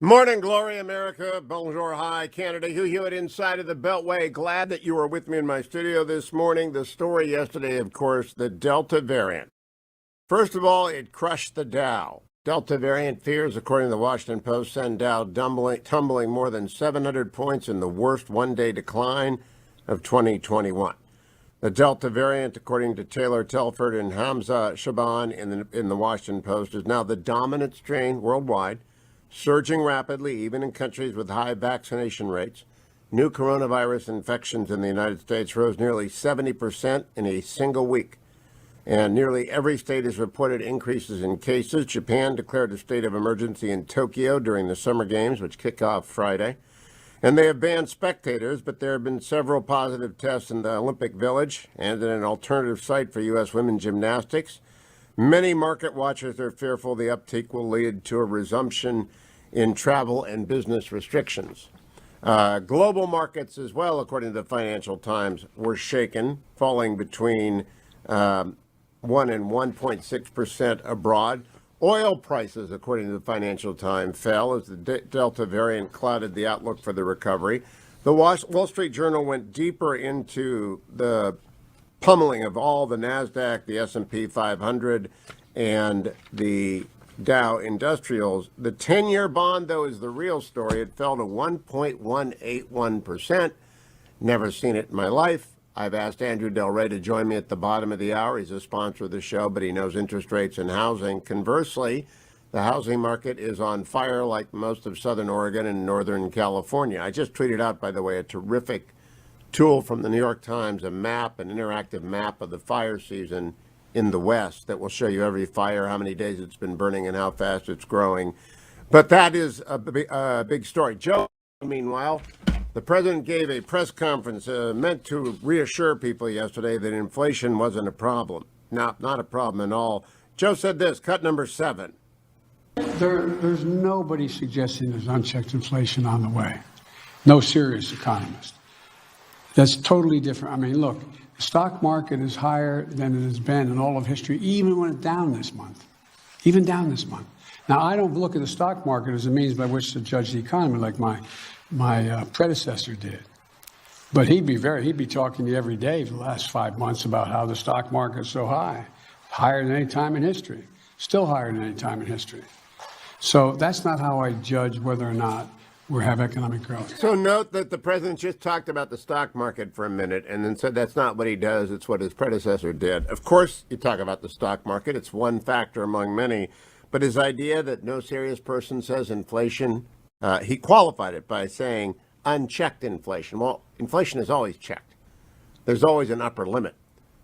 Morning, glory, America. Bonjour, hi, Canada. Hugh Hewitt inside of the Beltway. Glad that you are with me in my studio this morning. The story yesterday, of course, the Delta variant. First of all, it crushed the Dow. Delta variant fears, according to the Washington Post, send Dow tumbling more than 700 points in the worst one-day decline of 2021. The Delta variant, according to Taylor Telford and Hamza Shaban in the Washington Post, is now the dominant strain worldwide, surging rapidly, even in countries with high vaccination rates. New coronavirus infections in the United States rose nearly 70% in a single week. And nearly every state has reported increases in cases. Japan declared a state of emergency in Tokyo during the Summer Games, which kick off Friday. And they have banned spectators, but there have been several positive tests in the Olympic Village and in an alternative site for U.S. women's gymnastics. Many market watchers are fearful the uptick will lead to a resumption in travel and business restrictions. Global markets as well, according to the Financial Times, were shaken, falling between 1 and 1.6% abroad. Oil prices, according to the Financial Times, fell as the Delta variant clouded the outlook for the recovery. The Wall Street Journal went deeper into the pummeling of all the NASDAQ, the S&P 500, and the Dow Industrials. The 10-year bond, though, is the real story. It fell to 1.181%. Never seen it in my life. I've asked Andrew Del Rey to join me at the bottom of the hour. He's a sponsor of the show, but he knows interest rates and housing. Conversely, the housing market is on fire like most of Southern Oregon and Northern California. I just tweeted out, by the way, a terrific tool from the New York Times, an interactive map of the fire season in the West that will show you every fire, how many days it's been burning, and how fast it's growing. But that is a big story. Joe, meanwhile, the president gave a press conference meant to reassure people yesterday that inflation wasn't a problem. Not a problem at all. Joe said this, cut number 7. There's nobody suggesting there's unchecked inflation on the way. No serious economist. That's totally different. I mean, look, the stock market is higher than it has been in all of history, even when it's down this month. Even down this month. Now, I don't look at the stock market as a means by which to judge the economy like my predecessor did. But he'd be talking to you every day for the last 5 months about how the stock market is so high, higher than any time in history, still higher than any time in history. So that's not how I judge whether or not we have economic growth. So note that the president just talked about the stock market for a minute and then said that's not what he does, it's what his predecessor did. Of course, you talk about the stock market, it's one factor among many, but his idea that no serious person says inflation, he qualified it by saying unchecked inflation. Well, inflation is always checked. There's always an upper limit.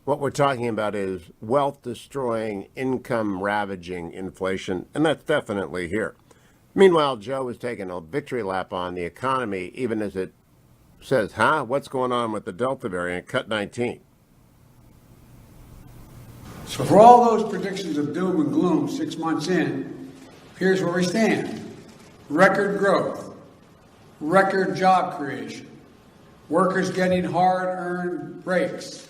What we're talking about is wealth-destroying, income-ravaging inflation, and that's definitely here. Meanwhile, Joe was taking a victory lap on the economy, even as it says, what's going on with the Delta variant? Cut 19. So for all those predictions of doom and gloom 6 months in, here's where we stand. Record growth, record job creation, workers getting hard-earned breaks.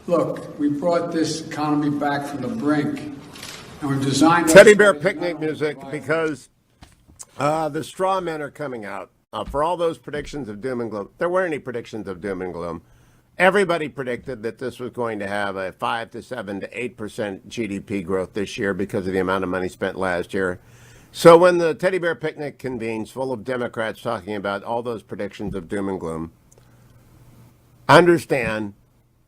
Look, we brought this economy back from the brink, and we've designed teddy bear picnic music because the straw men are coming out. For all those predictions of doom and gloom, there weren't any predictions of doom and gloom. Everybody predicted that this was going to have a 5 to 7 to 8% GDP growth this year because of the amount of money spent last year. So when the teddy bear picnic convenes full of Democrats talking about all those predictions of doom and gloom, understand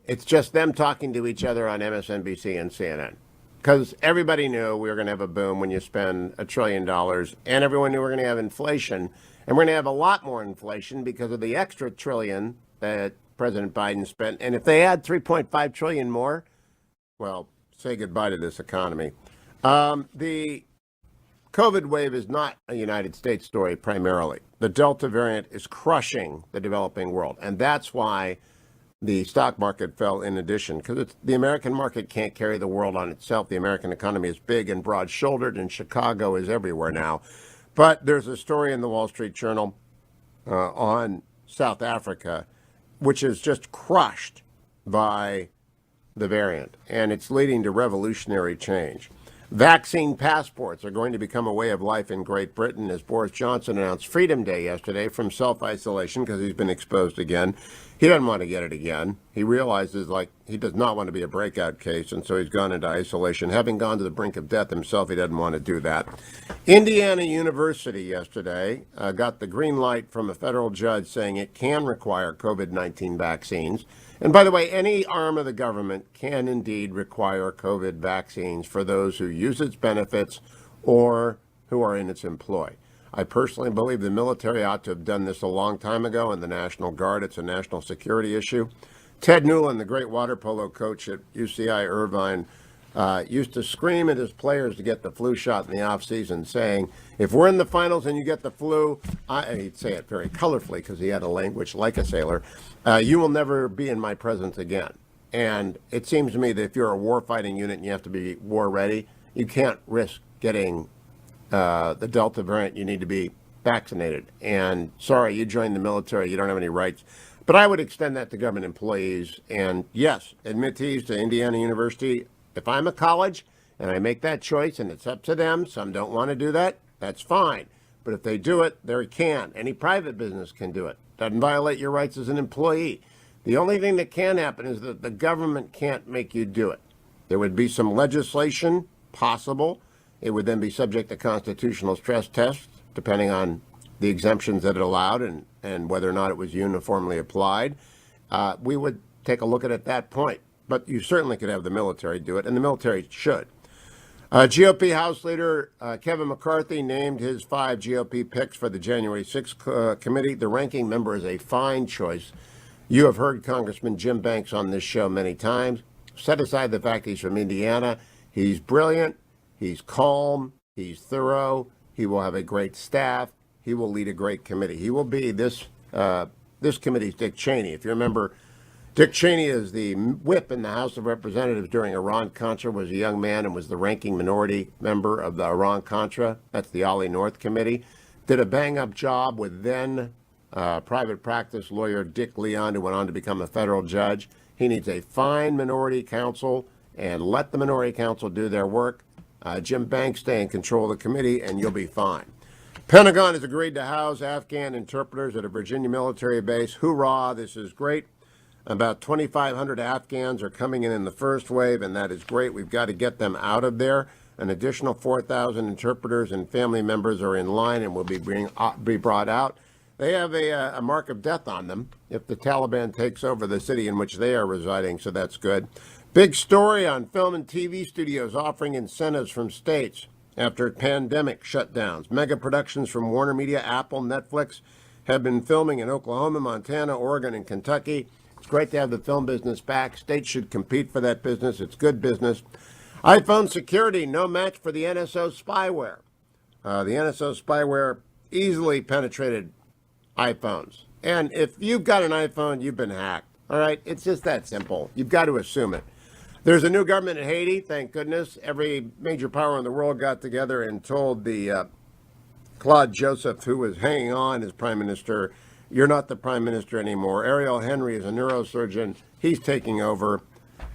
it's just them talking to each other on MSNBC and CNN. Because everybody knew we were going to have a boom when you spend $1 trillion, and everyone knew we were going to have inflation. And we're going to have a lot more inflation because of the extra trillion that President Biden spent. And if they add $3.5 trillion more, well, say goodbye to this economy. The COVID wave is not a United States story primarily. The Delta variant is crushing the developing world. And that's why the stock market fell in addition, because the American market can't carry the world on itself. The American economy is big and broad-shouldered, and Chicago is everywhere now. But there's a story in the Wall Street Journal on South Africa, which is just crushed by the variant, and it's leading to revolutionary change. Vaccine passports are going to become a way of life in Great Britain as Boris Johnson announced Freedom Day yesterday from self-isolation because he's been exposed again. He doesn't want to get it again. He realizes, he does not want to be a breakout case, and so he's gone into isolation. Having gone to the brink of death himself, he doesn't want to do that. Indiana University yesterday got the green light from a federal judge saying it can require COVID-19 vaccines. And by the way, any arm of the government can indeed require COVID vaccines for those who use its benefits or who are in its employ. I personally believe the military ought to have done this a long time ago, and the National Guard. It's a national security issue. Ted Newland, the great water polo coach at UCI Irvine, used to scream at his players to get the flu shot in the offseason, saying, if we're in the finals and you get the flu, and he'd say it very colorfully because he had a language like a sailor, you will never be in my presence again. And it seems to me that if you're a war-fighting unit and you have to be war ready, you can't risk getting the Delta variant. You need to be vaccinated. And sorry, you joined the military, you don't have any rights. But I would extend that to government employees. And yes, admittees to Indiana University, if I'm a college and I make that choice and it's up to them, some don't want to do that, that's fine. But if they do it, they can. Any private business can do it. Doesn't violate your rights as an employee. The only thing that can happen is that the government can't make you do it. There would be some legislation possible. It would then be subject to constitutional stress tests, depending on the exemptions that it allowed and whether or not it was uniformly applied. We would take a look at it at that point. But you certainly could have the military do it, and the military should. GOP House Leader Kevin McCarthy named his 5 GOP picks for the January 6th committee. The ranking member is a fine choice. You have heard Congressman Jim Banks on this show many times. Set aside the fact he's from Indiana. He's brilliant. He's calm. He's thorough. He will have a great staff. He will lead a great committee. He will be this committee's Dick Cheney. If you remember, Dick Cheney is the whip in the House of Representatives during Iran-Contra, was a young man and was the ranking minority member of the Iran-Contra. That's the Ollie North Committee. Did a bang-up job with then private practice lawyer Dick Leon, who went on to become a federal judge. He needs a fine minority counsel and let the minority counsel do their work. Jim Banks, stay in control of the committee and you'll be fine. Pentagon has agreed to house Afghan interpreters at a Virginia military base. Hoorah, this is great. About 2,500 Afghans are coming in the first wave, and that is great. We've got to get them out of there. An additional 4,000 interpreters and family members are in line and will be brought out. They have a mark of death on them if the Taliban takes over the city in which they are residing, so that's good. Big story on film and TV studios offering incentives from states after pandemic shutdowns. Mega productions from Warner Media, Apple, Netflix have been filming in Oklahoma, Montana, Oregon, and Kentucky. It's great to have the film business back. States should compete for that business. It's good business. iPhone security, no match for the NSO spyware. The NSO spyware easily penetrated iPhones. And if you've got an iPhone, you've been hacked. All right? It's just that simple. You've got to assume it. There's a new government in Haiti, thank goodness. Every major power in the world got together and told the Claude Joseph, who was hanging on as prime minister, you're not the prime minister anymore. Ariel Henry is a neurosurgeon. He's taking over.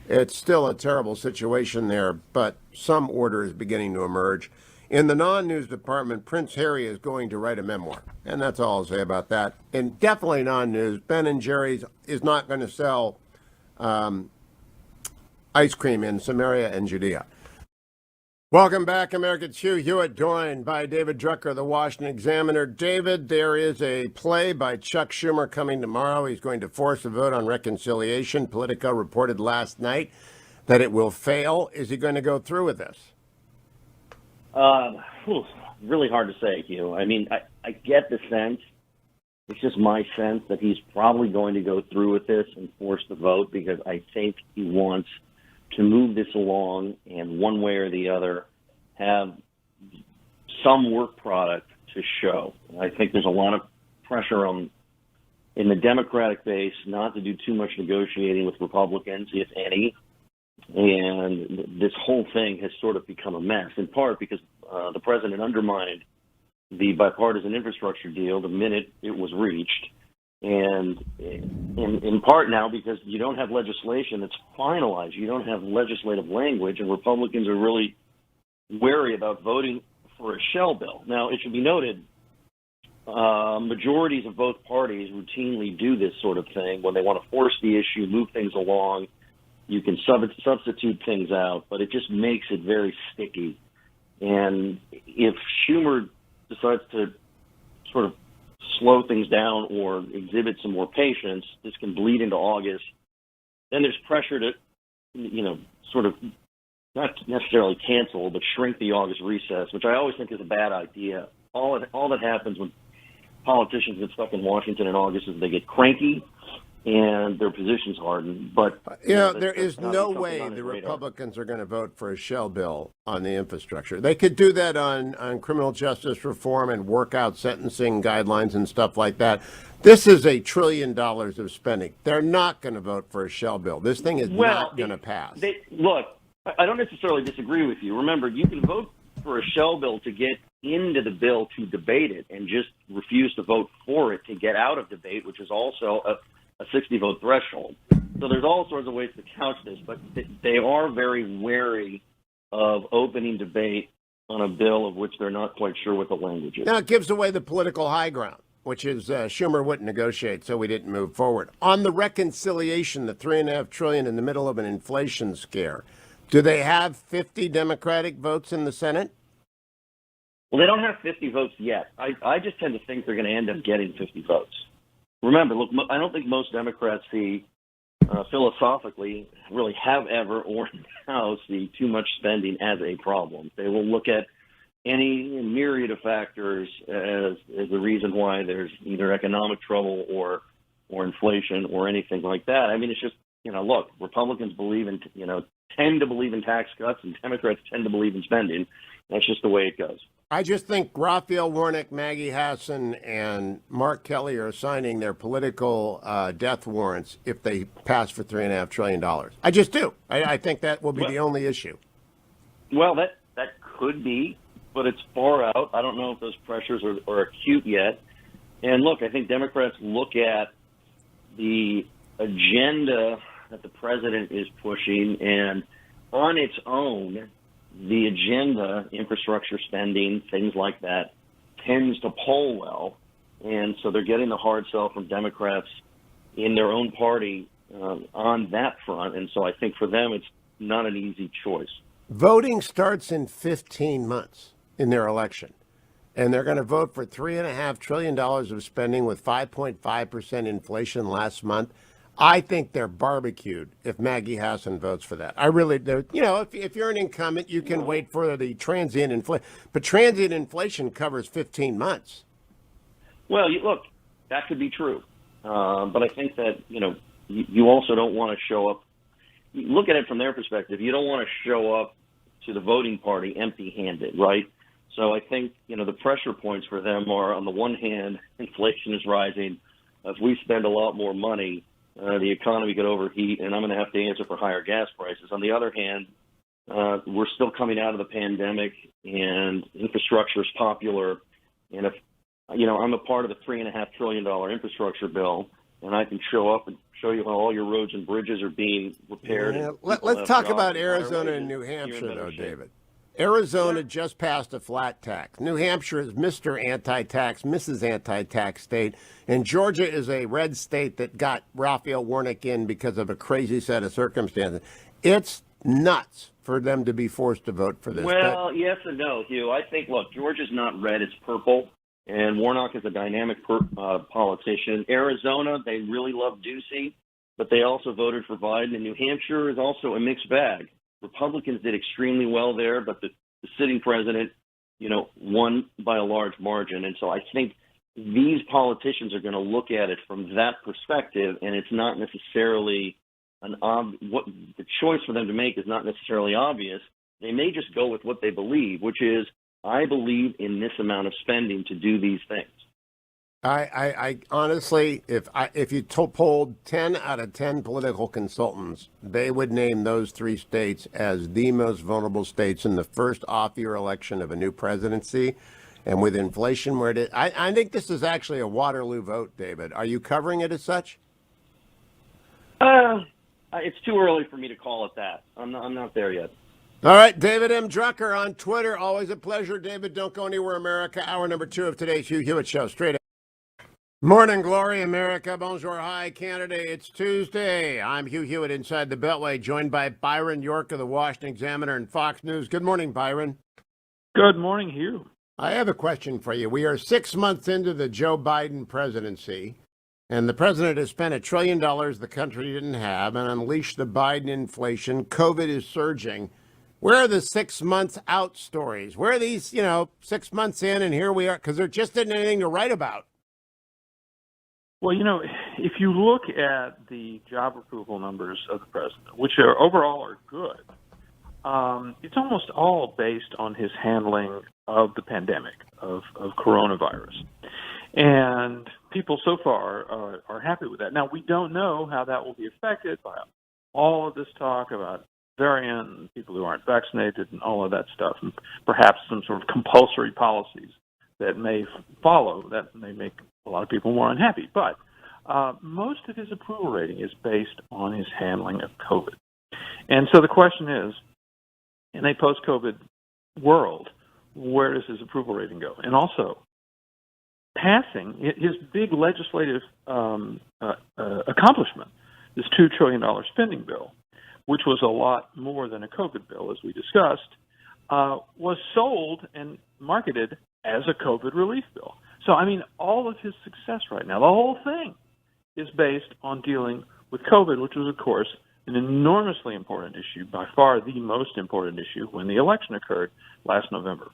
It's still a terrible situation there, but some order is beginning to emerge. In the non-news department, Prince Harry is going to write a memoir, and that's all I'll say about that. And definitely non-news, Ben & Jerry's is not going to sell ice cream in Samaria and Judea. Welcome back, America. It's Hugh Hewitt, joined by David Drucker, the Washington Examiner. David, there is a play by Chuck Schumer coming tomorrow. He's going to force a vote on reconciliation. Politico reported last night that it will fail. Is he going to go through with this? Really hard to say, Hugh. I mean, I get the sense, it's just my sense that he's probably going to go through with this and force the vote because I think he wants to move this along and one way or the other have some work product to show. I think there's a lot of pressure in the Democratic base not to do too much negotiating with Republicans, if any. And this whole thing has sort of become a mess, in part because the president undermined the bipartisan infrastructure deal the minute it was reached. And in part now because you don't have legislation that's finalized. You don't have legislative language, and Republicans are really wary about voting for a shell bill. Now, it should be noted, majorities of both parties routinely do this sort of thing when they want to force the issue, move things along. You can substitute things out, but it just makes it very sticky. And if Schumer decides to sort of slow things down or exhibit some more patience, this can bleed into August. Then there's pressure to, sort of not necessarily cancel, but shrink the August recess, which I always think is a bad idea. All that happens when politicians get stuck in Washington in August is they get cranky and their positions harden. But there is no way the Republicans are going to vote for a shell bill on the infrastructure. They could do that on criminal justice reform and work out sentencing guidelines and stuff like that. This is $1 trillion of spending. They're not going to vote for a shell bill. This thing is not going to pass. Look, I don't necessarily disagree with you. Remember, you can vote for a shell bill to get into the bill to debate it and just refuse to vote for it to get out of debate, which is also a 60-vote threshold. So there's all sorts of ways to couch this, but they are very wary of opening debate on a bill of which they're not quite sure what the language is. Now, it gives away the political high ground, which is Schumer wouldn't negotiate, so we didn't move forward. On the reconciliation, the $3.5 trillion in the middle of an inflation scare, do they have 50 Democratic votes in the Senate? Well, they don't have 50 votes yet. I just tend to think they're going to end up getting 50 votes. Remember, look, I don't think most Democrats see, philosophically, really have ever or now see too much spending as a problem. They will look at any myriad of factors as the reason why there's either economic trouble or inflation or anything like that. I mean, it's just, look, Republicans tend to believe in tax cuts and Democrats tend to believe in spending. That's just the way it goes. I just think Raphael Warnock, Maggie Hassan, and Mark Kelly are signing their political death warrants if they pass for $3.5 trillion. I just do. I think that will be the only issue. Well, that could be, but it's far out. I don't know if those pressures are acute yet. And look, I think Democrats look at the agenda that the president is pushing, and on its own, the agenda, infrastructure spending, things like that, tends to poll well. And so they're getting the hard sell from Democrats in their own party on that front. And so I think for them, it's not an easy choice. Voting starts in 15 months in their election. And they're going to vote for $3.5 trillion of spending with 5.5% inflation last month. I think they're barbecued if Maggie Hassan votes for that. I really do. If you're an incumbent, you can wait for the transient inflation. But transient inflation covers 15 months. Well, look, that could be true. But I think that, you also don't want to show up. Look at it from their perspective. You don't want to show up to the voting party empty-handed, right? So I think, the pressure points for them are, on the one hand, inflation is rising. If we spend a lot more money, the economy could overheat, and I'm going to have to answer for higher gas prices. On the other hand, we're still coming out of the pandemic, and infrastructure is popular. And if, I'm a part of the $3.5 trillion infrastructure bill, and I can show up and show you how all your roads and bridges are being repaired. Yeah, let's talk about Arizona and New Hampshire, though, David. Arizona just passed a flat tax. New Hampshire is Mr. Anti-Tax, Mrs. Anti-Tax state. And Georgia is a red state that got Raphael Warnock in because of a crazy set of circumstances. It's nuts for them to be forced to vote for this. Well, yes and no, Hugh. I think, look, Georgia's not red, it's purple. And Warnock is a dynamic politician. Arizona, they really love Ducey, but they also voted for Biden. And New Hampshire is also a mixed bag. Republicans did extremely well there, but the sitting president, won by a large margin. And so I think these politicians are going to look at it from that perspective, and it's not necessarily what the choice for them to make is not necessarily obvious. They may just go with what they believe, which is, I believe in this amount of spending to do these things. I honestly, if you polled 10 out of 10 political consultants, they would name those three states as the most vulnerable states in the first off-year election of a new presidency. And with inflation where it is, I think this is actually a Waterloo vote, David. Are you covering it as such? It's too early for me to call it that. I'm not there yet. All right, David M. Drucker on Twitter. Always a pleasure, David. Don't go anywhere, America. Hour number 2 of today's Hugh Hewitt Show. Straight up. Morning glory, America. Bonjour, hi, Canada. It's Tuesday. I'm Hugh Hewitt inside the Beltway, joined by BYRON York of the Washington Examiner and Fox News. Good morning, BYRON. Good morning, Hugh. I have a question for you. We are 6 months into the Joe Biden presidency, and the president has spent $1 trillion the country didn't have and unleashed the Biden inflation. COVID is surging. Where are the 6 months out stories? Where are these, 6 months in and here we are? Because there just isn't anything to write about. Well, if you look at the job approval numbers of the president, which are overall are good, it's almost all based on his handling of the pandemic of coronavirus. And people so far are happy with that. Now, we don't know how that will be affected by all of this talk about variant and people who aren't vaccinated and all of that stuff, and perhaps some sort of compulsory policies that may follow that may make a lot of people more unhappy. But most of his approval rating is based on his handling of COVID. And so the question is, in a post-COVID world, where does his approval rating go? And also, passing his big legislative accomplishment, this $2 trillion spending bill, which was a lot more than a COVID bill, as we discussed, was sold and marketed as a COVID relief bill. So, all of his success right now, the whole thing, is based on dealing with COVID, which was, of course, an enormously important issue, by far the most important issue when the election occurred last November.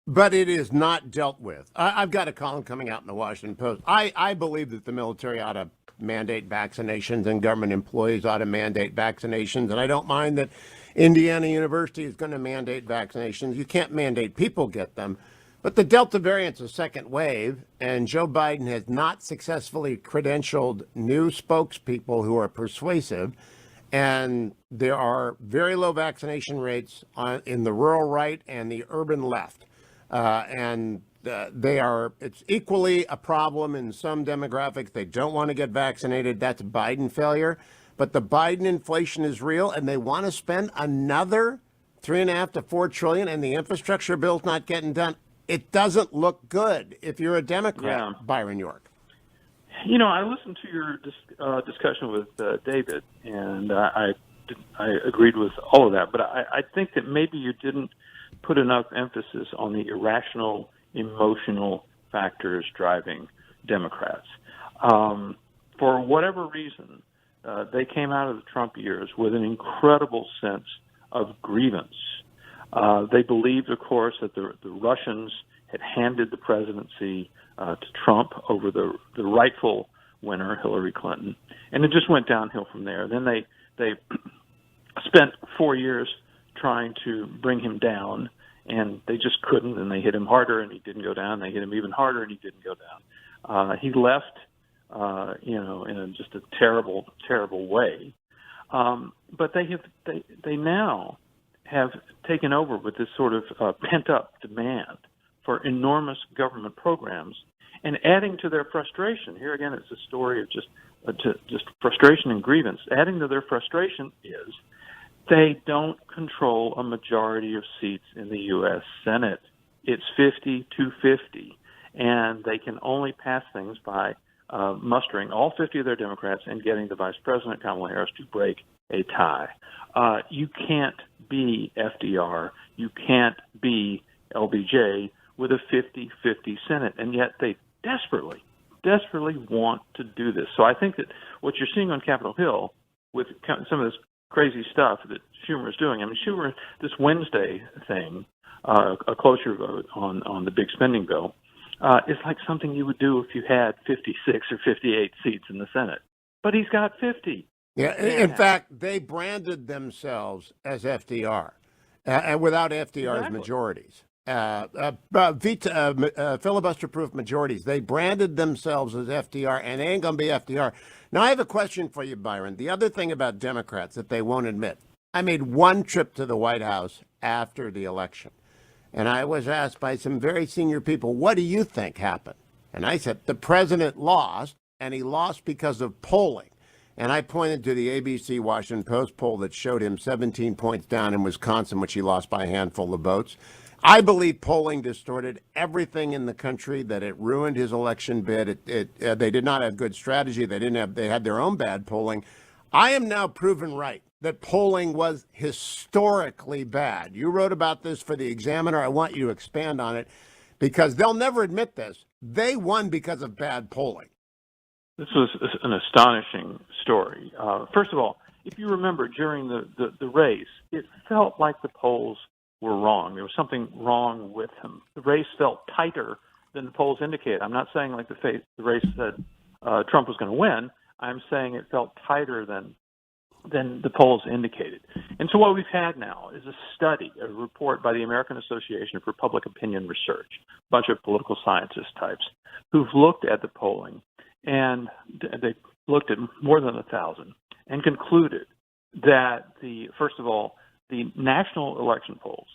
But it is not dealt with. I've got a column coming out in the Washington Post. I believe that the military ought to mandate vaccinations and government employees ought to mandate vaccinations. And I don't mind that Indiana University is going to mandate vaccinations. You can't mandate people get them. But the Delta variant's a second wave, and Joe Biden has not successfully credentialed new spokespeople who are persuasive. And there are very low vaccination rates in the rural right and the urban left. It's equally a problem in some demographics. They don't want to get vaccinated. That's Biden failure. But the Biden inflation is real, and they want to spend another $3.5 to $4 trillion, and the infrastructure bill's not getting done. It doesn't look good if you're a Democrat, BYRON York. I listened to your discussion with David, and I agreed with all of that. But I think that maybe you didn't put enough emphasis on the irrational, emotional factors driving Democrats. For whatever reason, they came out of the Trump years with an incredible sense of grievance. They believed, of course, that the Russians had handed the presidency to Trump over the rightful winner, Hillary Clinton, and it just went downhill from there. Then they spent 4 years trying to bring him down, and they just couldn't, and they hit him harder, and he didn't go down. They hit him even harder, and he didn't go down. He left, in just a terrible, terrible way. But they now have taken over with this sort of pent-up demand for enormous government programs, and adding to their frustration. Here again, it's a story of just frustration and grievance. Adding to their frustration is they don't control a majority of seats in the U.S. Senate. It's 50-50, and they can only pass things by mustering all 50 of their Democrats and getting the Vice President, Kamala Harris, to break a tie. You can't be FDR. You can't be LBJ with a 50-50 Senate, and yet they desperately want to do this. So I think that what you're seeing on Capitol Hill with some of this crazy stuff that Schumer is doing, Schumer, this Wednesday thing, a cloture vote on the big spending bill, is like something you would do if you had 56 or 58 seats in the Senate. But he's got 50. Yeah, in fact, they branded themselves as FDR, and without FDR's majorities. Filibuster-proof majorities. They branded themselves as FDR, and they ain't going to be FDR. Now, I have a question for you, BYRON. The other thing about Democrats that they won't admit, I made one trip to the White House after the election, and I was asked by some very senior people, what do you think happened? And I said, the president lost, and he lost because of polling. And I pointed to the ABC Washington Post poll that showed him 17 points down in Wisconsin, which he lost by a handful of votes. I believe polling distorted everything in the country, that it ruined his election bid. They did not have good strategy. They had their own bad polling. I am now proven right that polling was historically bad. You wrote about this for the Examiner. I want you to expand on it because they'll never admit this. They won because of bad polling. This was an astonishing story. First of all, if you remember during the race, it felt like the polls were wrong. There was something wrong with him. The race felt tighter than the polls indicated. I'm not saying like the race said Trump was going to win. I'm saying it felt tighter than the polls indicated. And so what we've had now is a report by the American Association for Public Opinion Research, a bunch of political scientist types who've looked at the polling, and they looked at more than 1,000 and concluded that first of all, the national election polls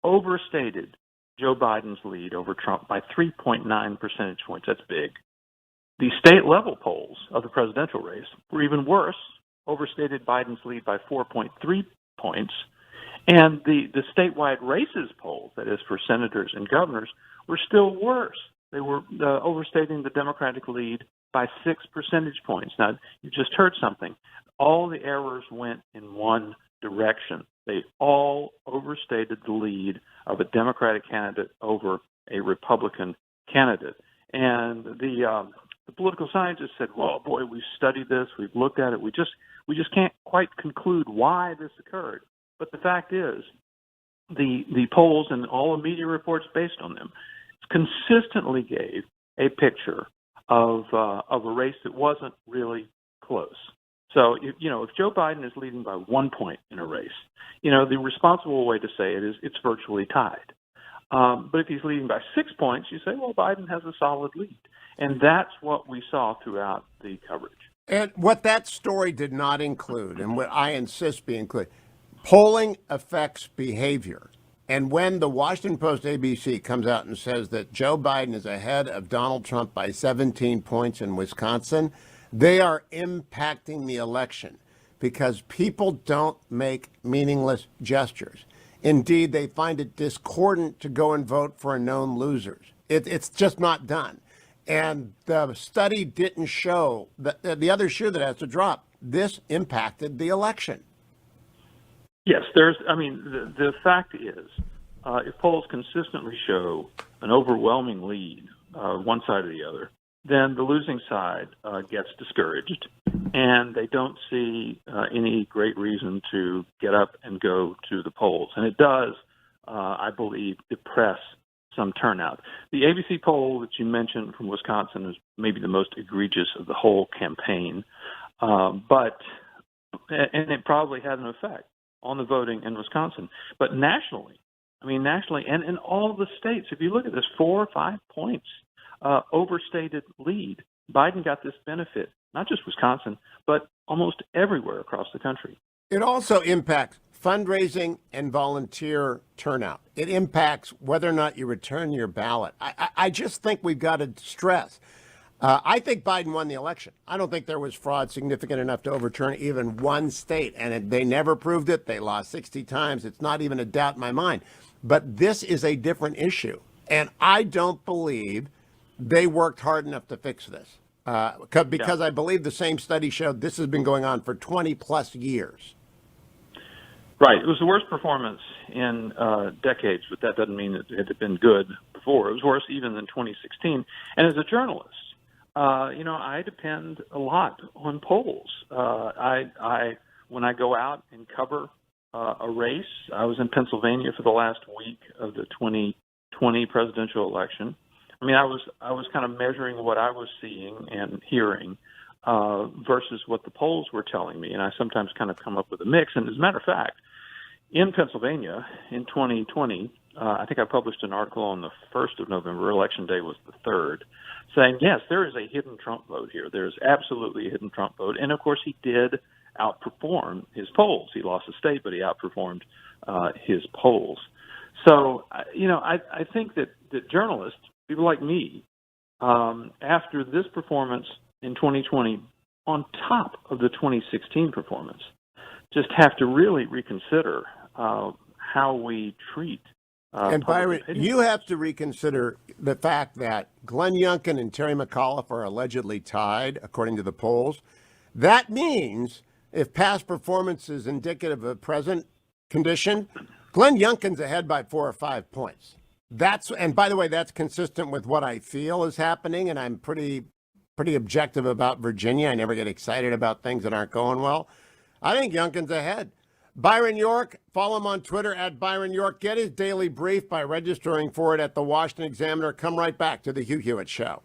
overstated Joe Biden's lead over Trump by 3.9 percentage points. That's big. The state level polls of the presidential race were even worse, overstated Biden's lead by 4.3 points. And the statewide races polls, that is for senators and governors, were still worse. They were overstating the Democratic lead by 6 percentage points. Now, you just heard something. All the errors went in one direction. They all overstated the lead of a Democratic candidate over a Republican candidate. And the political scientists said, well, boy, we've studied this, we've looked at it, we just can't quite conclude why this occurred. But the fact is, the polls and all the media reports based on them consistently gave a picture of a race that wasn't really close. So, if Joe Biden is leading by 1 point in a race, the responsible way to say it is it's virtually tied. But if he's leading by 6 points, you say, well, Biden has a solid lead. And that's what we saw throughout the coverage. And what that story did not include, and what I insist be included, polling affects behavior. And when the Washington Post ABC comes out and says that Joe Biden is ahead of Donald Trump by 17 points in Wisconsin, they are impacting the election because people don't make meaningless gestures. Indeed, they find it discordant to go and vote for a known loser. It's just not done. And the study didn't show that the other shoe that has to drop. This impacted the election. Yes, the fact is, if polls consistently show an overwhelming lead, one side or the other, then the losing side gets discouraged, and they don't see any great reason to get up and go to the polls. And it does, I believe, depress some turnout. The ABC poll that you mentioned from Wisconsin is maybe the most egregious of the whole campaign, and it probably had an effect on the voting in Wisconsin. But nationally, and in all the states, if you look at this 4 or 5 points, overstated lead, Biden got this benefit, not just Wisconsin, but almost everywhere across the country. It also impacts fundraising and volunteer turnout. It impacts whether or not you return your ballot. I just think we've got to stress. I think Biden won the election. I don't think there was fraud significant enough to overturn even one state, and they never proved it. They lost 60 times. It's not even a doubt in my mind. But this is a different issue, and I don't believe they worked hard enough to fix this because I believe the same study showed this has been going on for 20 plus years. Right. It was the worst performance in decades, but that doesn't mean it had been good before. It was worse even than 2016. And as a journalist, I depend a lot on polls. When I go out and cover a race, I was in Pennsylvania for the last week of the 2020 presidential election. I was kind of measuring what I was seeing and hearing versus what the polls were telling me, and I sometimes kind of come up with a mix. And as a matter of fact, in Pennsylvania in 2020, I think I published an article on the 1st of November, Election Day was the 3rd, saying, yes, there is a hidden Trump vote here. There is absolutely a hidden Trump vote. And, of course, he did outperform his polls. He lost the state, but he outperformed his polls. So, I think that journalists, people like me, after this performance in 2020, on top of the 2016 performance, just have to really reconsider how we treat. And Byron, opinion. you have to reconsider the fact that Glenn Youngkin and Terry McAuliffe are allegedly tied, according to the polls. That means if past performance is indicative of present condition, Glenn Youngkin's ahead by 4 or 5 points. And by the way, that's consistent with what I feel is happening, and I'm pretty objective about Virginia. I never get excited about things that aren't going well. I think Youngkin's ahead. Byron York, follow him on Twitter at Byron York. Get his daily brief by registering for it at the Washington Examiner. Come right back to the Hugh Hewitt Show.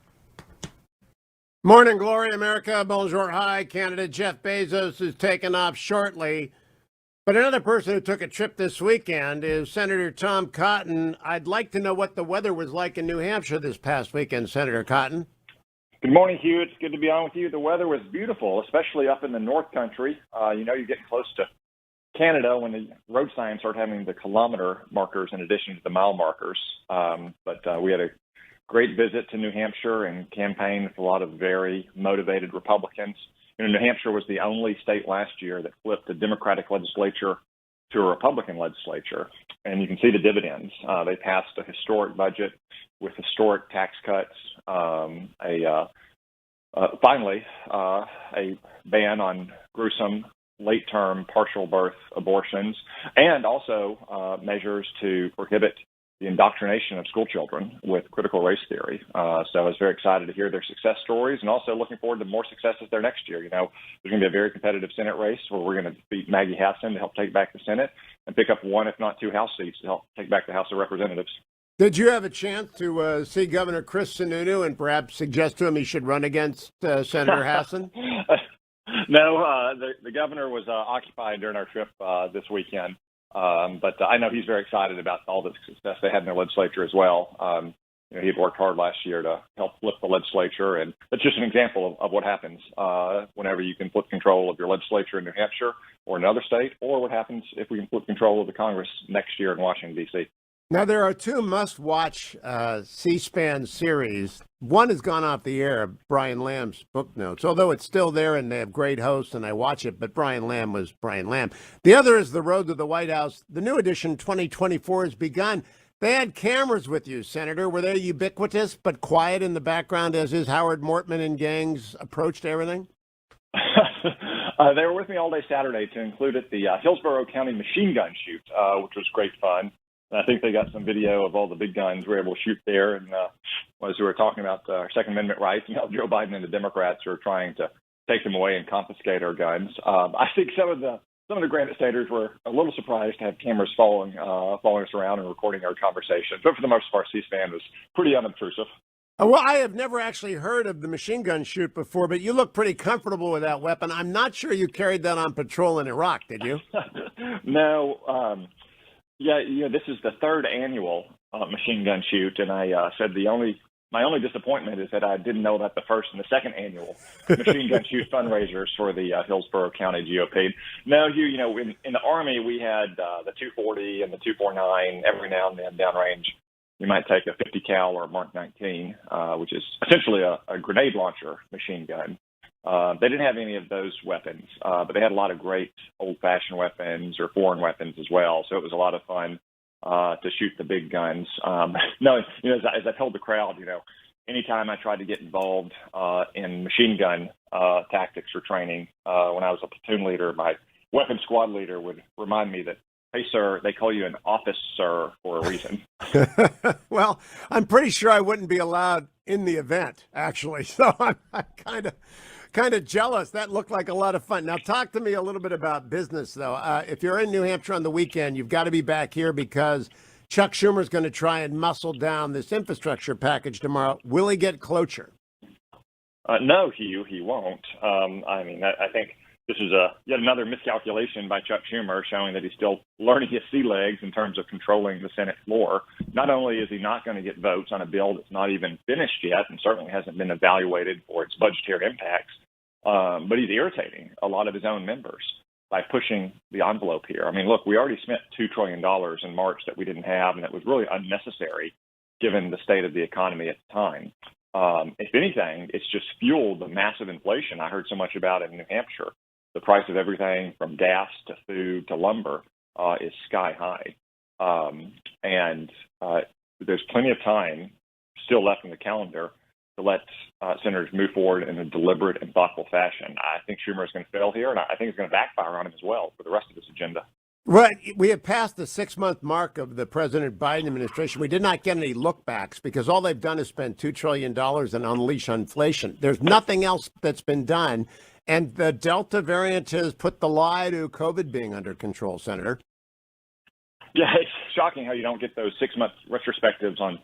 Morning, glory, America. Bonjour, hi, Canada. Jeff Bezos is taking off shortly. But another person who took a trip this weekend is Senator Tom Cotton. I'd like to know what the weather was like in New Hampshire this past weekend, Senator Cotton. Good morning, Hugh. It's good to be on with you. The weather was beautiful, especially up in the North Country. You're getting close to Canada when the road signs start having the kilometer markers in addition to the mile markers. But we had a great visit to New Hampshire and campaigned with a lot of very motivated Republicans. New Hampshire was the only state last year that flipped a Democratic legislature to a Republican legislature, and you can see the dividends. They passed a historic budget with historic tax cuts, finally a ban on gruesome late-term partial birth abortions, and also measures to prohibit the indoctrination of school children with critical race theory. So I was very excited to hear their success stories, and also looking forward to more successes there next year. There's going to be a very competitive Senate race where we're going to beat Maggie Hassan to help take back the Senate and pick up 1, if not 2 House seats to help take back the House of Representatives. Did you have a chance to see Governor Chris Sununu and perhaps suggest to him he should run against Senator Hassan? No, the governor was occupied during our trip this weekend. But I know he's very excited about all the success they had in their legislature as well. He had worked hard last year to help flip the legislature, and that's just an example of what happens whenever you can flip control of your legislature in New Hampshire or another state, or what happens if we can flip control of the Congress next year in Washington, D.C. Now, there are 2 must-watch C-SPAN series. One has gone off the air, Brian Lamb's Book Notes, although it's still there and they have great hosts and I watch it, but Brian Lamb was Brian Lamb. The other is The Road to the White House. The new edition, 2024, has begun. They had cameras with you, Senator. Were they ubiquitous but quiet in the background as is Howard Mortman and gangs approached everything? They were with me all day Saturday to include at the Hillsborough County machine gun shoot, which was great fun. And I think they got some video of all the big guns we were able to shoot there. And as we were talking about our Second Amendment rights and how Joe Biden and the Democrats are trying to take them away and confiscate our guns. I think some of the Granite Staters were a little surprised to have cameras following us around and recording our conversation. But for the most part, C-SPAN was pretty unobtrusive. Well, I have never actually heard of the machine gun shoot before, but you look pretty comfortable with that weapon. I'm not sure you carried that on patrol in Iraq, did you? No. Yeah, this is the 3rd annual machine gun shoot, and I said my only disappointment is that I didn't know about the 1st and the 2nd annual machine gun shoot fundraisers for the Hillsborough County GOP. No, Hugh, in the Army we had the 240 and the 249. Every now and then downrange, you might take a 50 cal or a Mark 19, which is essentially a grenade launcher machine gun. They didn't have any of those weapons, but they had a lot of great old-fashioned weapons or foreign weapons as well. So it was a lot of fun to shoot the big guns. As I told the crowd, anytime I tried to get involved in machine gun tactics or training when I was a platoon leader, my weapons squad leader would remind me that, hey, sir, they call you an officer for a reason. Well, I'm pretty sure I wouldn't be allowed in the event, actually. So I'm kind of jealous. That looked like a lot of fun. Now, talk to me a little bit about business, though. If you're in New Hampshire on the weekend, you've got to be back here because Chuck Schumer's going to try and muscle down this infrastructure package tomorrow. Will he get cloture? No, Hugh, he won't. I think this is yet another miscalculation by Chuck Schumer, showing that he's still learning his sea legs in terms of controlling the Senate floor. Not only is he not going to get votes on a bill that's not even finished yet and certainly hasn't been evaluated for its budgetary impacts, but he's irritating a lot of his own members by pushing the envelope here. Look, we already spent $2 trillion in March that we didn't have, and it was really unnecessary given the state of the economy at the time. If anything, it's just fueled the massive inflation I heard so much about in New Hampshire. The price of everything from gas to food to lumber is sky high. And there's plenty of time still left in the calendar to let senators move forward in a deliberate and thoughtful fashion. I think Schumer is going to fail here, and I think it's going to backfire on him as well for the rest of this agenda. Right. We have passed the 6-month mark of the President Biden administration. We did not get any lookbacks because all they've done is spend $2 trillion and unleash inflation. There's nothing else that's been done. And the Delta variant has put the lie to COVID being under control, Senator. Yeah, it's shocking how you don't get those 6-month retrospectives on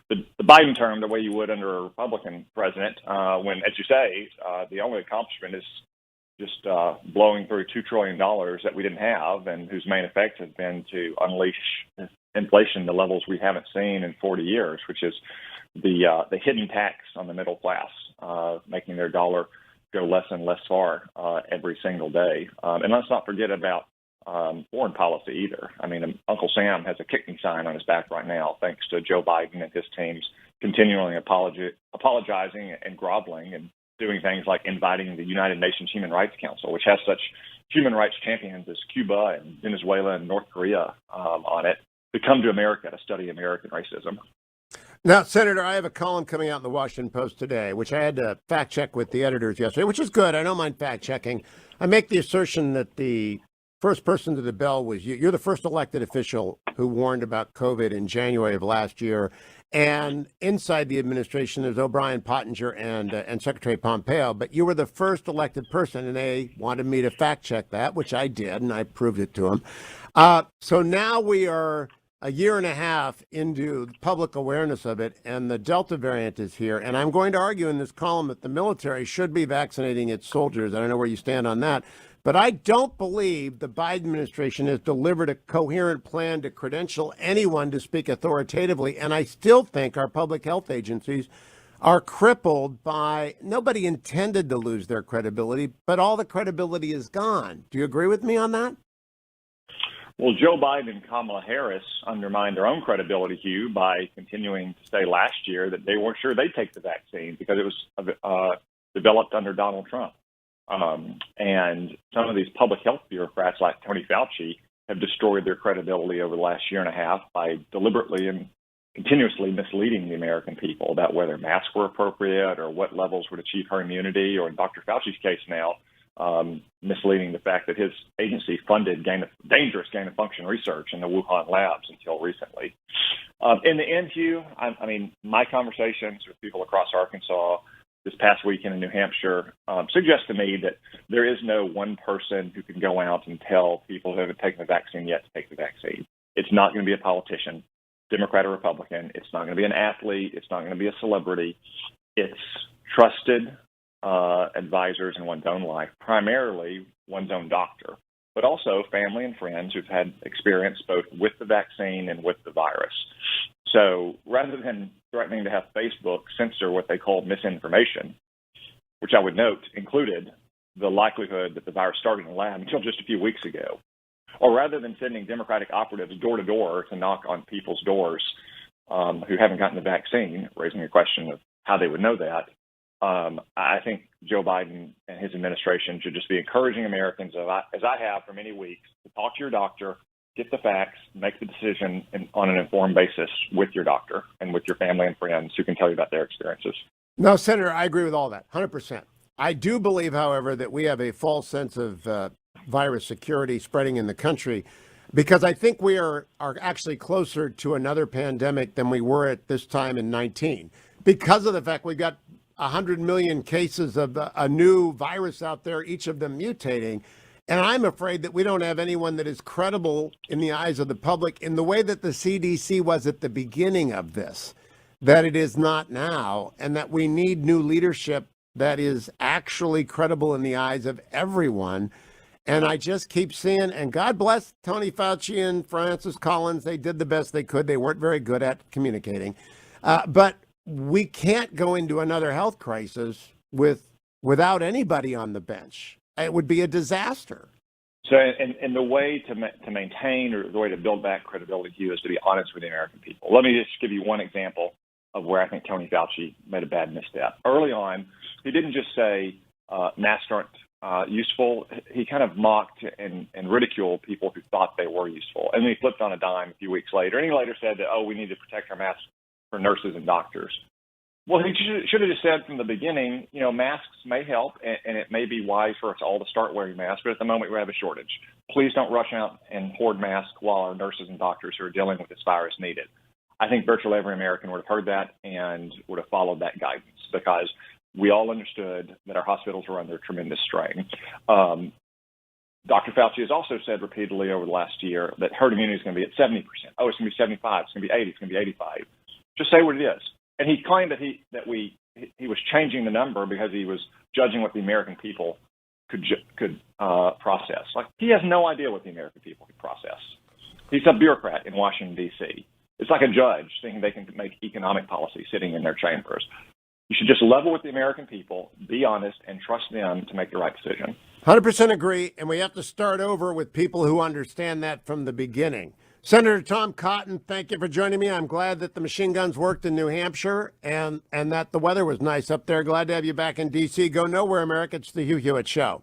the Biden term the way you would under a Republican president, when, as you say, the only accomplishment is just blowing through $2 trillion that we didn't have and whose main effect has been to unleash inflation to levels we haven't seen in 40 years, which is the hidden tax on the middle class, making their dollar go less and less far every single day. And let's not forget about foreign policy either. I mean, Uncle Sam has a kick me sign on his back right now, thanks to Joe Biden and his team's continually apologizing and groveling and doing things like inviting the United Nations Human Rights Council, which has such human rights champions as Cuba and Venezuela and North Korea on it, to come to America to study American racism. Now, Senator, I have a column coming out in the Washington Post today, which I had to fact check with the editors yesterday, which is good. I don't mind fact checking. I make the assertion that the first person to the bell was you. You're the first elected official who warned about COVID in January of last year. And inside the administration, there's O'Brien, Pottinger, and Secretary Pompeo. But you were the first elected person, and they wanted me to fact check that, which I did, and I proved it to them. So now we are a year and a half into public awareness of it, and the Delta variant is here. And I'm going to argue in this column that the military should be vaccinating its soldiers. I don't know where you stand on that. But I don't believe the Biden administration has delivered a coherent plan to credential anyone to speak authoritatively. And I still think our public health agencies are crippled by nobody intended to lose their credibility, but all the credibility is gone. Do you agree with me on that? Well, Joe Biden and Kamala Harris undermined their own credibility, Hugh, by continuing to say last year that they weren't sure they'd take the vaccine because it was developed under Donald Trump. And some of these public health bureaucrats like Tony Fauci have destroyed their credibility over the last year and a half by deliberately and continuously misleading the American people about whether masks were appropriate or what levels would achieve herd immunity, or in Dr. Fauci's case now, misleading the fact that his agency funded dangerous gain-of-function research in the Wuhan labs until recently. In the end, Hugh, I mean, my conversations with people across Arkansas this past weekend in New Hampshire suggest to me that there is no one person who can go out and tell people who haven't taken the vaccine yet to take the vaccine. It's not going to be a politician, Democrat or Republican. It's not going to be an athlete. It's not going to be a celebrity. It's trusted advisors in one's own life, primarily one's own doctor, but also family and friends who've had experience both with the vaccine and with the virus. So rather than threatening to have Facebook censor what they call misinformation, which I would note included the likelihood that the virus started in a lab until just a few weeks ago, or rather than sending Democratic operatives door to door to knock on people's doors who haven't gotten the vaccine, raising a question of how they would know that, I think Joe Biden and his administration should just be encouraging Americans, as I have for many weeks, to talk to your doctor, get the facts, make the decision on an informed basis with your doctor and with your family and friends who can tell you about their experiences. No, Senator, I agree with all that, 100%. I do believe, however, that we have a false sense of virus security spreading in the country, because I think we are actually closer to another pandemic than we were at this time in 19, because of the fact we've got 100 million cases of a new virus out there, each of them mutating. And I'm afraid that we don't have anyone that is credible in the eyes of the public in the way that the CDC was at the beginning of this, that it is not now, and that we need new leadership that is actually credible in the eyes of everyone. And I just keep seeing, and God bless Tony Fauci and Francis Collins, they did the best they could. They weren't very good at communicating. But we can't go into another health crisis without anybody on the bench. It would be a disaster. So, and the way to maintain, or the way to build back credibility, Hugh, is to be honest with the American people. Let me just give you one example of where I think Tony Fauci made a bad misstep. Early on, he didn't just say masks aren't useful. He kind of mocked and ridiculed people who thought they were useful. And then he flipped on a dime a few weeks later. And he later said that, we need to protect our masks for nurses and doctors. Well, he should have just said from the beginning, masks may help, and it may be wise for us all to start wearing masks, but at the moment we have a shortage. Please don't rush out and hoard masks while our nurses and doctors who are dealing with this virus need it. I think virtually every American would have heard that and would have followed that guidance, because we all understood that our hospitals were under tremendous strain. Dr. Fauci has also said repeatedly over the last year that herd immunity is going to be at 70%. Oh, it's going to be 75. It's going to be 80. It's going to be 85. Just say what it is. And he claimed that he was changing the number because he was judging what the American people could process. Like, he has no idea what the American people could process. He's a bureaucrat in Washington, D.C. It's like a judge thinking they can make economic policy sitting in their chambers. You should just level with the American people, be honest, and trust them to make the right decision. 100% agree, and we have to start over with people who understand that from the beginning. Senator Tom Cotton, thank you for joining me. I'm glad that the machine guns worked in New Hampshire and that the weather was nice up there. Glad to have you back in D.C. Go nowhere, America. It's the Hugh Hewitt Show.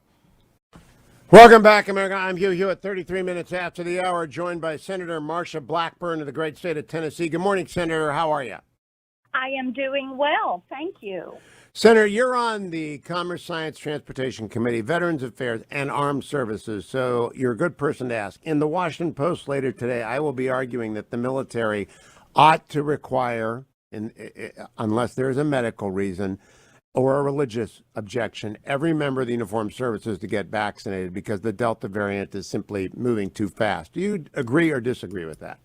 Welcome back, America. I'm Hugh Hewitt, 33 minutes after the hour, joined by Senator MARSHA BLACKBURN of the great state of Tennessee. Good morning, Senator. How are you? I am doing well. Thank you. Senator, you're on the Commerce, Science, Transportation Committee, Veterans Affairs, and Armed Services, so you're a good person to ask. In the Washington Post later today, I will be arguing that the military ought to require, unless there is a medical reason or a religious objection, every member of the uniformed services to get vaccinated because the Delta variant is simply moving too fast. Do you agree or disagree with that?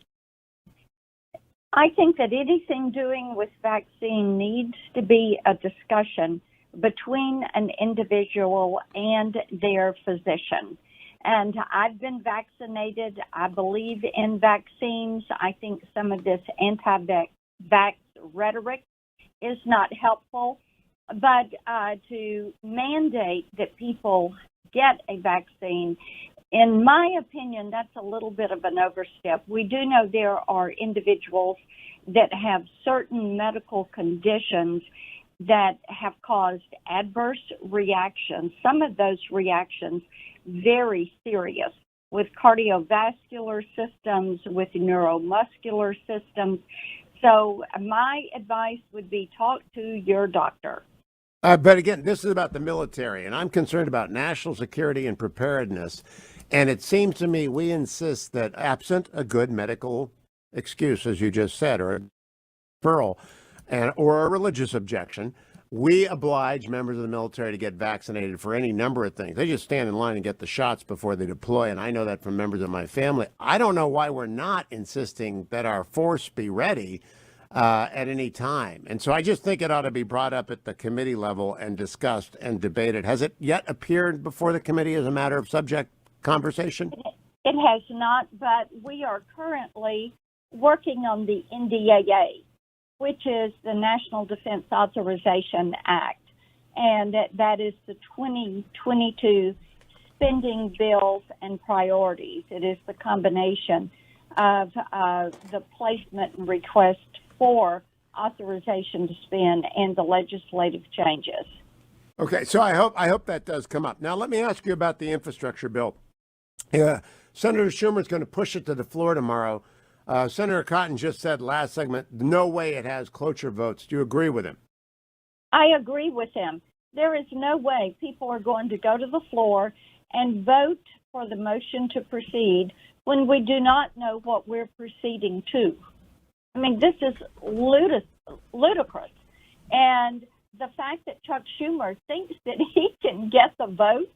I think that anything doing with vaccine needs to be a discussion between an individual and their physician. And I've been vaccinated. I believe in vaccines. I think some of this anti-vax rhetoric is not helpful. But to mandate that people get a vaccine, in my opinion, that's a little bit of an overstep. We do know there are individuals that have certain medical conditions that have caused adverse reactions, some of those reactions very serious, with cardiovascular systems, with neuromuscular systems. So my advice would be talk to your doctor. But again, this is about the military, and I'm concerned about national security and preparedness. And it seems to me we insist that absent a good medical excuse, as you just said, or a referral, or a religious objection, we oblige members of the military to get vaccinated for any number of things. They just stand in line and get the shots before they deploy, and I know that from members of my family. I don't know why we're not insisting that our force be ready at any time. And so I just think it ought to be brought up at the committee level and discussed and debated. Has it yet appeared before the committee as a matter of subject conversation? It has not, but we are currently working on the NDAA, which is the National Defense Authorization Act, and that is the 2022 spending bills and priorities. It is the combination of the placement and request for authorization to spend and the legislative changes. Okay, so I hope that does come up. Now, let me ask you about the infrastructure bill. Senator Schumer is going to push it to the floor tomorrow. Senator Cotton just said last segment, no way it has cloture votes. Do you agree with him? I agree with him. There is no way people are going to go to the floor and vote for the motion to proceed when we do not know what we're proceeding to. I mean, this is ludicrous. And the fact that Chuck Schumer thinks that he can get the vote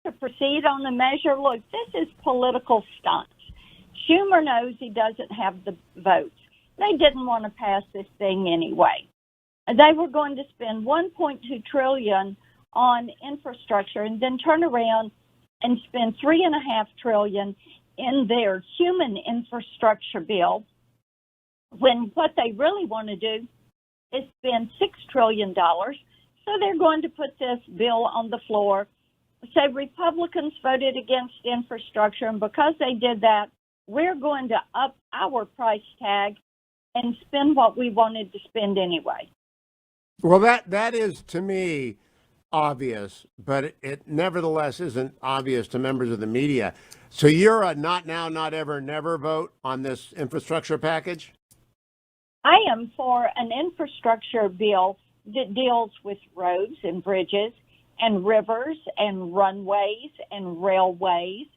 to proceed on the measure, look, this is political stunts. Schumer knows he doesn't have the votes. They didn't want to pass this thing anyway. They were going to spend $1.2 trillion on infrastructure and then turn around and spend $3.5 trillion in their human infrastructure bill, when what they really want to do is spend $6 trillion. So they're going to put this bill on the floor, say Republicans voted against infrastructure, and because they did that, we're going to up our price tag and spend what we wanted to spend anyway. Well, that is to me obvious, but it nevertheless isn't obvious to members of the media. So you're a not now, not ever, never vote on this infrastructure package? I am for an infrastructure bill that deals with roads and bridges and rivers and runways and railways.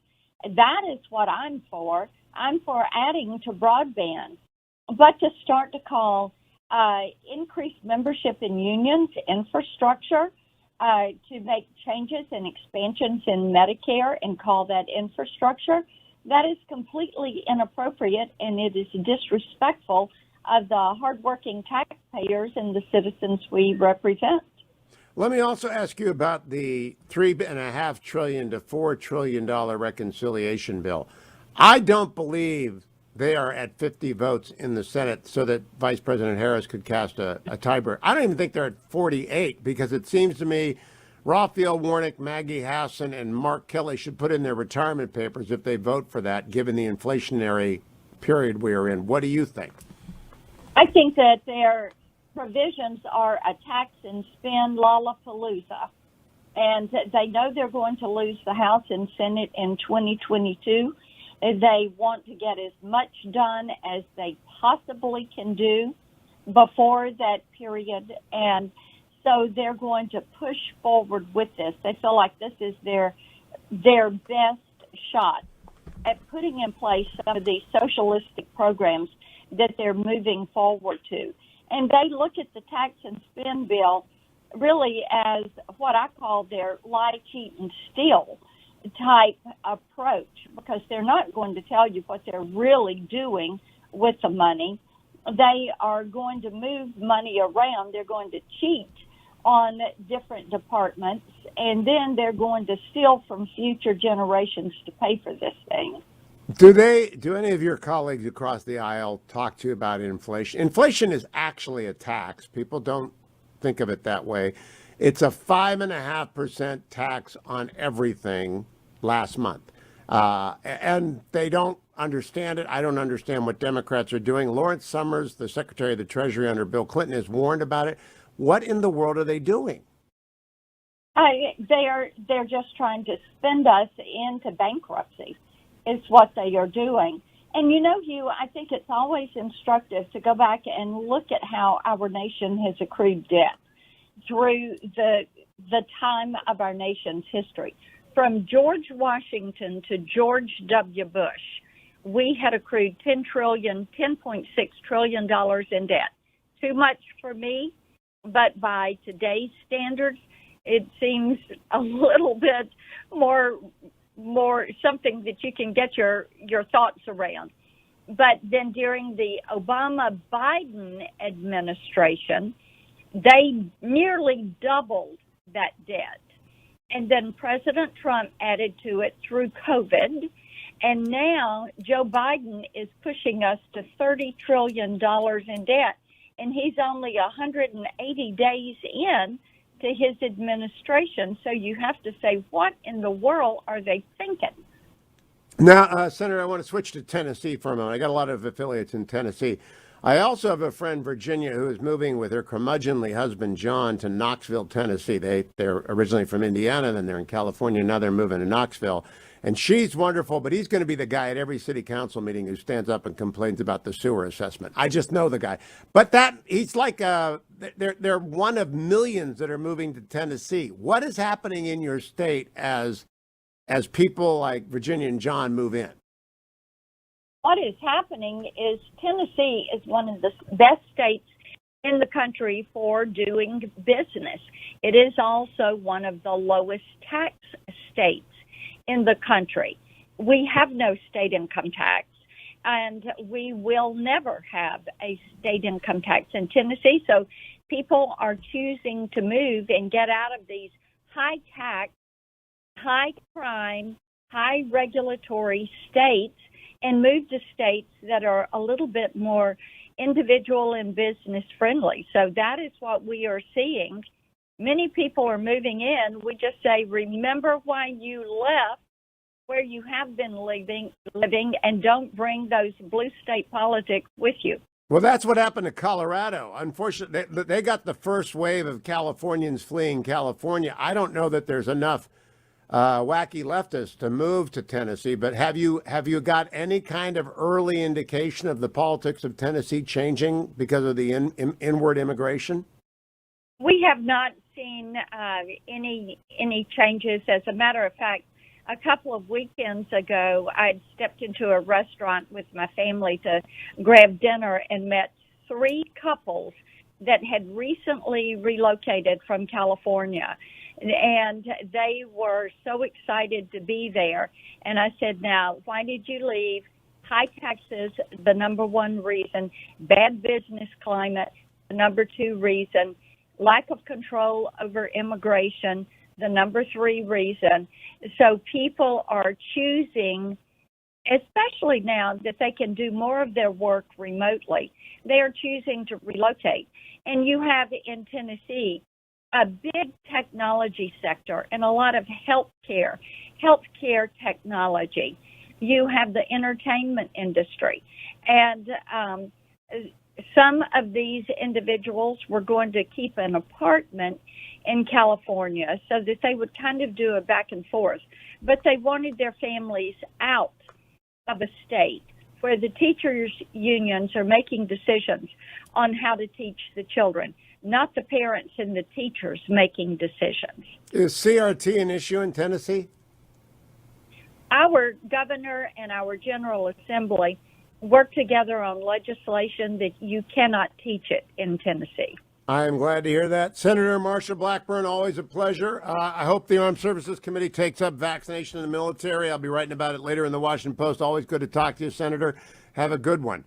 That is what I'm for. I'm for adding to broadband. But to start to call increased membership in unions, infrastructure, to make changes and expansions in Medicare and call that infrastructure, that is completely inappropriate, and it is disrespectful of the hardworking taxpayers and the citizens we represent. Let me also ask you about the $3.5 trillion to $4 trillion reconciliation bill. I don't believe they are at 50 votes in the Senate so that Vice President Harris could cast a tiebreaker. I don't even think they're at 48 because it seems to me Raphael Warnock, Maggie Hassan, and Mark Kelly should put in their retirement papers if they vote for that, given the inflationary period we are in. What do you think? I think that their provisions are a tax and spend lollapalooza, and they know they're going to lose the House and Senate in 2022. They want to get as much done as they possibly can do before that period, and so they're going to push forward with this. They feel like this is their best shot at putting in place some of these socialistic programs that they're moving forward to. And they look at the tax and spend bill really as what I call their lie, cheat, and steal type approach, because they're not going to tell you what they're really doing with the money. They are going to move money around. They're going to cheat on different departments, and then they're going to steal from future generations to pay for this thing. Do any of your colleagues across the aisle talk to you about inflation? Inflation is actually a tax. People don't think of it that way. It's a 5.5% tax on everything last month. And they don't understand it. I don't understand what Democrats are doing. Lawrence Summers, the Secretary of the Treasury under Bill Clinton, has warned about it. What in the world are they doing? They're just trying to spend us into bankruptcy. Is what they are doing. And you know, Hugh, I think it's always instructive to go back and look at how our nation has accrued debt through the time of our nation's history. From George Washington to George W. Bush, we had accrued $10.6 trillion in debt. Too much for me, but by today's standards, it seems a little bit more something that you can get your thoughts around. But then during the Obama-Biden administration, they nearly doubled that debt. And then President Trump added to it through COVID. And now Joe Biden is pushing us to $30 trillion in debt. And he's only 180 days in to his administration. So you have to say, what in the world are they thinking? Now, Senator, I want to switch to Tennessee for a moment. I got a lot of affiliates in Tennessee. I also have a friend, Virginia, who is moving with her curmudgeonly husband, John, to Knoxville, Tennessee. They're originally from Indiana, then they're in California. Now they're moving to Knoxville. And she's wonderful, but he's going to be the guy at every city council meeting who stands up and complains about the sewer assessment. I just know the guy. But he's like, they're one of millions that are moving to Tennessee. What is happening in your state as people like Virginia and John move in? What is happening is Tennessee is one of the best states in the country for doing business. It is also one of the lowest tax states in the country. We have no state income tax, and we will never have a state income tax in Tennessee. So people are choosing to move and get out of these high tax, high crime, high regulatory states and move to states that are a little bit more individual and business friendly. So that is what we are seeing. Many people are moving in. We just say, remember why you left where you have been living, and don't bring those blue state politics with you. Well, that's what happened to Colorado. Unfortunately, they got the first wave of Californians fleeing California. I don't know that there's enough wacky leftists to move to Tennessee, but have you got any kind of early indication of the politics of Tennessee changing because of the inward immigration? We have not seen any changes. As a matter of fact, a couple of weekends ago, I stepped into a restaurant with my family to grab dinner and met 3 couples that had recently relocated from California. And they were so excited to be there. And I said, now, why did you leave? High taxes, the number 1 reason. Bad business climate, the number 2 reason. Lack of control over immigration, the number 3 reason. So people are choosing, especially now that they can do more of their work remotely, they are choosing to relocate. And you have in Tennessee a big technology sector and a lot of healthcare technology. You have the entertainment industry. And some of these individuals were going to keep an apartment in California so that they would kind of do a back and forth. But they wanted their families out of a state where the teachers' unions are making decisions on how to teach the children, not the parents and the teachers making decisions. Is CRT an issue in Tennessee? Our governor and our General Assembly work together on legislation that you cannot teach it in Tennessee. I am glad to hear that. Senator MARSHA Blackburn, always a pleasure. I hope the Armed Services Committee takes up vaccination in the military. I'll be writing about it later in the Washington Post. Always good to talk to you, Senator. Have a good one.